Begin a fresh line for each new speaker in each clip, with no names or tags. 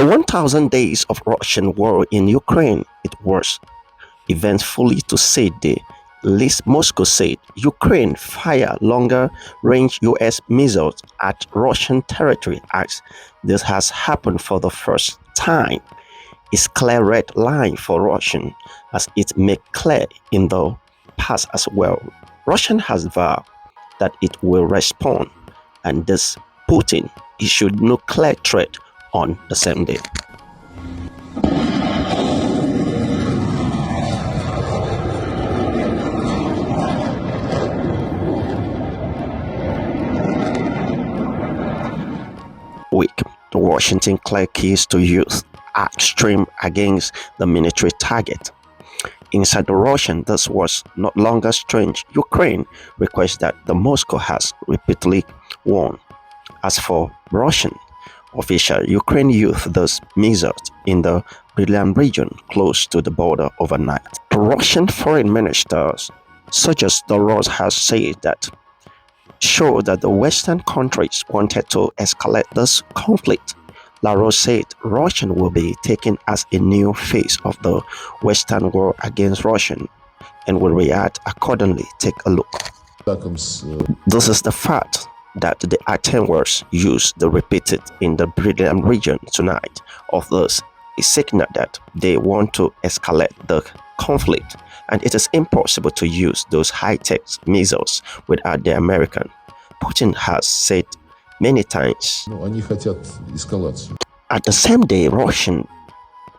The 1,000 days of Russian war in Ukraine, it was eventfully to say the least. Moscow said Ukraine fire longer-range U.S. missiles at Russian territory as this has happened for the first time. It's clear red line for Russia, as it made clear in the past as well. Russia has vowed that it will respond, and this Putin issued nuclear threat on the same day. Week, Washington clear keys to use extreme against the military target. Inside the Russian, this was not longer strange. Ukraine requests that the Moscow has repeatedly warned. As for Russian official, Ukraine used those missiles in the Broaden region close to the border overnight. The Russian foreign minister suggests the Rus has said that show that the Western countries wanted to escalate this conflict. Lavrov said Russia will be taken as a new phase of the Western war against Russia and will react accordingly. Take a look. This is the fact that the attempts used the repeated in the Broaden region tonight of this a signal that they want to escalate the conflict, and it is impossible to use those high-tech missiles without the American. Putin has said many times. At the same day, Russian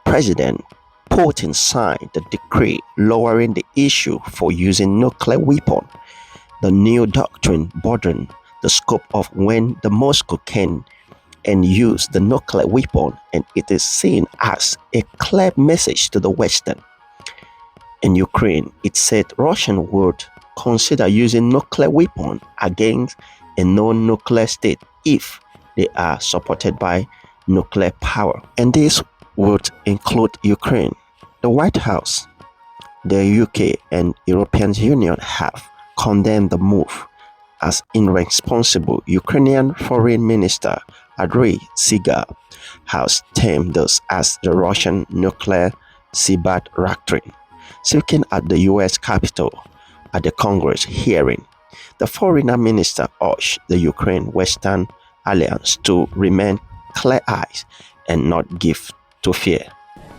President Putin signed the decree lowering the issue for using nuclear weapon. The new doctrine broadened the scope of when the Moscow can and use the nuclear weapon, and it is seen as a clear message to the Western. In Ukraine, it said Russia would consider using nuclear weapon against a non-nuclear state if they are supported by nuclear power, and this would include Ukraine. The White House, the UK, and European Union have condemned the move as irresponsible. Ukrainian Foreign Minister Andriy Sybiha has termed this as the Russian nuclear Sibat doctrine. Speaking at the U.S. Capitol at the Congress hearing, the foreign minister urged the Ukraine Western Alliance to remain clear-eyed and not give to fear.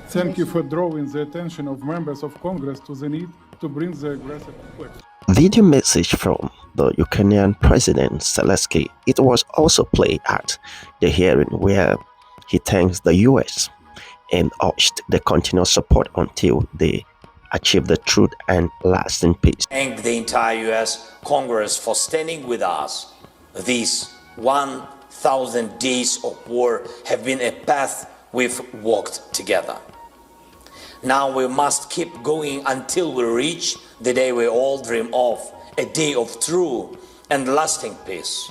Thank you for drawing the attention of members of Congress to the need to bring the aggressive question.
Video message from the Ukrainian President Zelensky. It was also played at the hearing where he thanks the U.S. and urged the continued support until they achieve the truth and lasting peace.
Thank the entire U.S. Congress for standing with us. These 1,000 days of war have been a path we've walked together. Now we must keep going until we reach the day we all dream of, a day of true and lasting peace.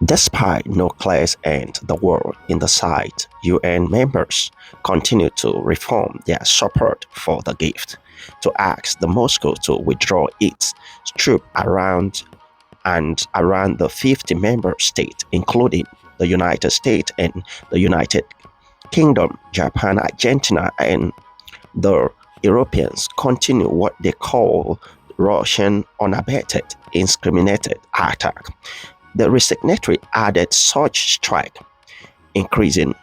Despite no clear end the war in the sight, UN members continue to reform their support for the gift, to ask the Moscow to withdraw its troops around the 50 member states, including the United States and the United Kingdom, Japan, Argentina, and the Europeans continue what they call Russian unabated, indiscriminated attack. The signatory added such strike increasing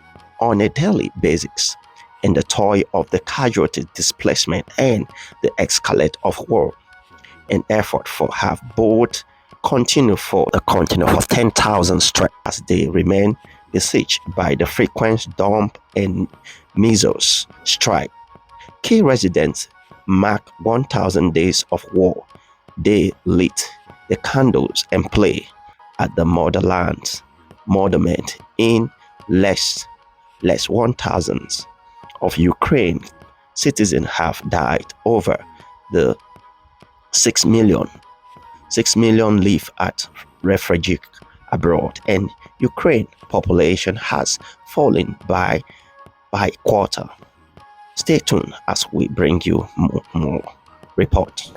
on a daily basis, and the toll of the casualty displacement and the escalate of war. An effort for have both continue for 10,000 strikes as they remain besieged by the frequent dump and missiles strike. Key residents mark 1,000 days of war. They lit the candles and play at the motherland monument in less 1,000 of Ukraine citizens have died. Over the 6 million live at refugee abroad, and Ukraine population has fallen by quarter. Stay tuned as we bring you more reports.